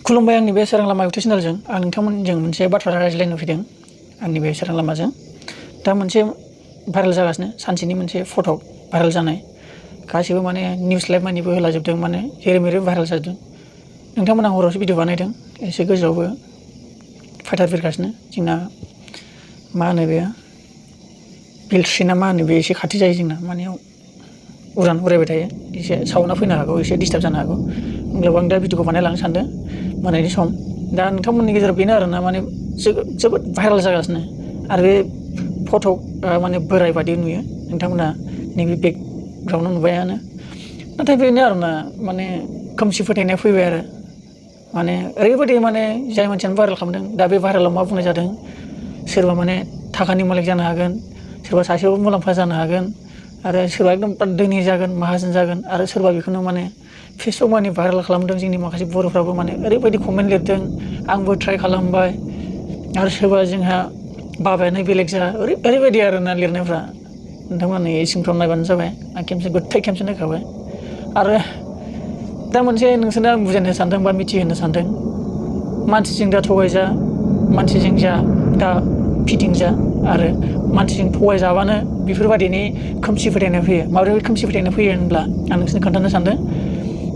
खुलुमबाय आंनि बे सोरां लामा इउटुब चेनेलजों आं नोंथांमोनजों मोनसे बाथ्रा रायज्लायनो फैदों आंनि बे सोरां लामाजों दा मोनसे भाइरेल जागासिनो सानसेनि मोनसे फट' भाइरेल जानाय गासिबो माने निउस लाइभ मानिबो होलाजोबदों माने जेरै मेरै भाइरेल जादों नोंथांमोना हरावसो भिडिअ बानायदों एसे गोजौआवबो फाइटार बिरगासिनो जोंना मा होनो बेयो बिलट्रि ना मा होनो बे एसे खाथि जायो जोंना माने उरान उरायबाय थायो एसे साउन्डआ फैनो हागौ एसे डिस्टार्ब जानो हागौ होमब्लाबो आं दा भिडिअखौ बानायलांनो सानदों मोनानि सम दा नोंथांमोननि गेजेराव बेनो आरोना माने जोबोद भाइरेल जागासिनो आरो बे फट' माने बोराय बादि नुयो नोंथांमोना नैबे बेकग्राउन्डआव नुबायानो नाथाय बेनो आरोना माने खोमसि फोथायनाया फैबाय आरो माने ओरैबायदि माने जाय मानसियानो भाइरेल खालामदों दा बे भाइरेलाव मा बुंनाय जादों सोरबा माने थाखानि मालिक जानो हागोन सोरबा सासेयावबो मुलाम्फा जानो हागोन आरो सोरबा एकदम धोनि जागोन माहाजोन जागोन आरो सोरबा बेखौनो माने फेसबुक माने भाइरेल खालामदों जोंनि माखासे बर'फ्राबो माने ओरैबायदि कमेन्ट लिरदों आंबो ट्राइ खालामबाय आरो सोरबा जोंहा बाबायानो बेलेग जा ओरैबायदि आरोना लिरनायफ्रा नोंथांमोननि सिंफ्राव नायबानो जाबाय आं खेमसे नायखाबाय आरो दा मोनसे नोंसोरनो आं बुजायनो सानदों बा मिथिहोनो सानदों मानसिजों दा थगायजा मानसिजों जा दा फिदिंजा आरो मानसिजों थगायजाबानो बेफोरबायदिनि खोमसि फोथायनाय फैयो माबोरै खोमसि फोथायनाय फैयो होनब्ला आं नोंसोरनो खोन्थानो सानदों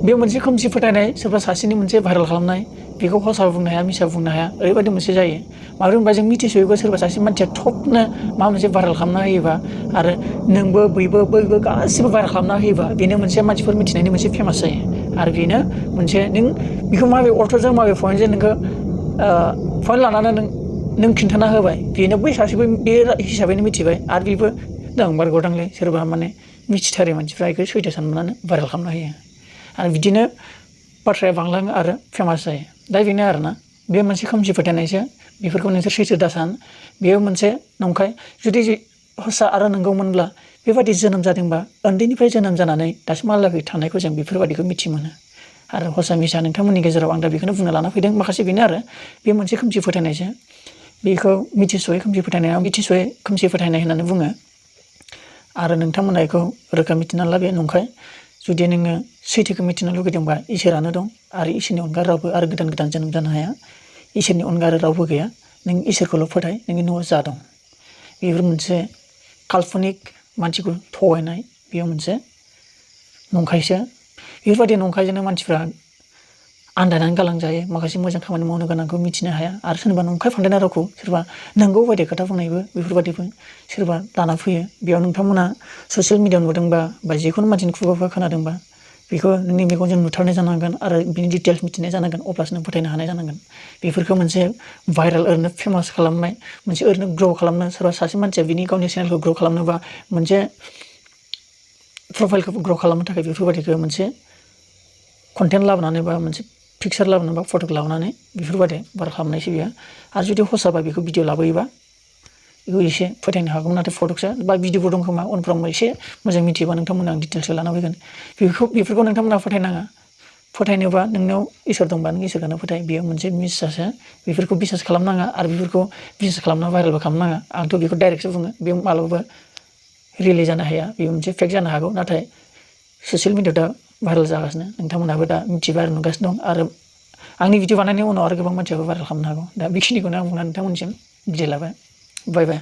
बे मोनसे खोमसि फोथायनाय सोरबा सासेनि मोनसे भाइरेल खालामनाय बेखौ हसाबो बुंनो हाया मिसाबो बुंनो हाया ओरैबायदि मोनसे जायो माबोरै होनबा जों मिथिस'योबो सोरबा सासे मानसिया थबनो माबा मोनसे भाइरेल खालामना होयोबा आरो नोंबो बैबो गासिबो भाइरेल खालामना होयोबा बेनो मोनसे मानसिफोर मिथिनायनि मोनसे फेमास जायो आरो बेनो मोनसे नों बेखौ माबे अर्थजों माबे पइन्टजों नोंखौ पइन्ट लानानै नों खिन्थाना होबाय बेनो बै सासेबो बे हिसाबैनो मिथिबाय आरो बेबो नंमारगौदांलै सोरबा माने मिथिथारै मानसिफ्रा बेखौ सैथो साननानै भाइरेल खालामना होयो आरो बिदिनो बाथ्राया बांलाङो आरो फेमास जायो दा बेनो आरोना बे मोनसे खोमसि फोथायनायसो बेफोरखौ नोंसोर सैथो दासान बेयो मोनसे नंखाय जुदि हसा आरो नंगौमोनब्ला बेबादि जोनोम जादोंबा उन्दैनिफ्राय जोनोम जानानै दासिमहालागै थानायखौ जों बेफोरबादिखौ मिथि मोनो आरो हसा मिसा नोंथांमोननि गेजेराव आं दा बेखौनो बुंनो लाना फैदों माखासे बेनो आरो बे मोनसे खोमसि फोथायनायसो बेखौ मिथिस'यै खोमसि फोथायनाया मिथिस'यै खोमसि फोथायनाय होननानै बुङो आरो नोंथांमोना बेखौ रोखा मिथिना ला बे नंखाय जुदि नोङो सैथोखौ मिथिनो लुगैदोंबा इसोरानो दं आरो इसोरनि अनगा रावबो आरो गोदान जोनोम जानो हाया इसोरनि अनगा आरो रावबो गैया नों इसोरखौल' फोथाय नोंनि न'आव जा दं बेफोर मोनसे काल्पनिक मानसिखौ थगायनाय बेयो मोनसे नंखायसो बेफोरबायदि नंखायजोंनो मानसिफ्रा आन्दायनानै गालांजायो माखासे मोजां खामानि मावनो गोनांखौ मिथिनो हाया आरो सोरबा नंखाय फान्दायनाय रावखौ सोरबा नंगौ बायदि खोथा बुंनायबो बेफोरबायदिबो सोरबा लाना फैयो बेयाव नोंथांमोना ससियेल मिडियायाव नुदोंबा बा जिखुनु मानसिनि खुगाखौ खोनादोंबा बेखौ नोंनि मेगनजों नुथारनाय जानांगोन आरो बिनि डिटेल्स मिथिनाय जानांगोन अब्लासो नों फोथायनो हानाय जानांगोन बेफोरखौ मोनसे भाइरेल ओरैनो फेमास खालामनाय मोनसे ओरैनो ग्र' खालामनो सोरबा सासे मानसिया बिनि गावनि चेनेलखौ ग्र' खालामनोबा मोनसे प्रफाइलखौ ग्र' खालामनो थाखाय बेफोरबायदिखौ मोनसे कन्टेन्ट लाबोनानै बा मोनसे पिक्सार लाबोनानै बा फट' लाबोनानै बेफोरबायदि भाइरेल खालामनायसो बियो आरो जुदि हसाबा बेखौ भिडिअ लाबोयोबा बेखौ एसे फोथायनो हागौमोन नाथाय फट'सो बा भिडिअबो दं खोमा उनफ्राव एसे मोजां मिथियोबा नोंथांमोना आं डिटेल्सखौ लाना फैगोन बेफोरखौ नोंथांमोना फोथायनाङा फोथायनोबा नोंनाव इसोर दंबा नों इसोरखौनो फोथाय बेयो मोनसे मिसासो बेफोरखौ बिसास खालामनाङा आरो बेफोरखौ बिसास खालामना भाइरेलबो खालामनाङा आंथ' बेखौ डाइरेक्टसो बुङो बे माब्लाबाबो रियेलि जानो हाया बेयो मोनसे फेक जानो हागौ नाथाय ससियेल मिडियायाव दा भाइरेल जागासिनो नोंथांमोनहाबो दा मिथिबाय आरो नुगासिनो दं आरो आंनि भिडिअ बानायनायनि उनाव आरो गोबां मानसियाबो भाइरेल खालामनो हागौ दा बेखिनिखौनो आं बुंनानै नोंथांमोननिसिम बिदाय लाबाय बाय बाय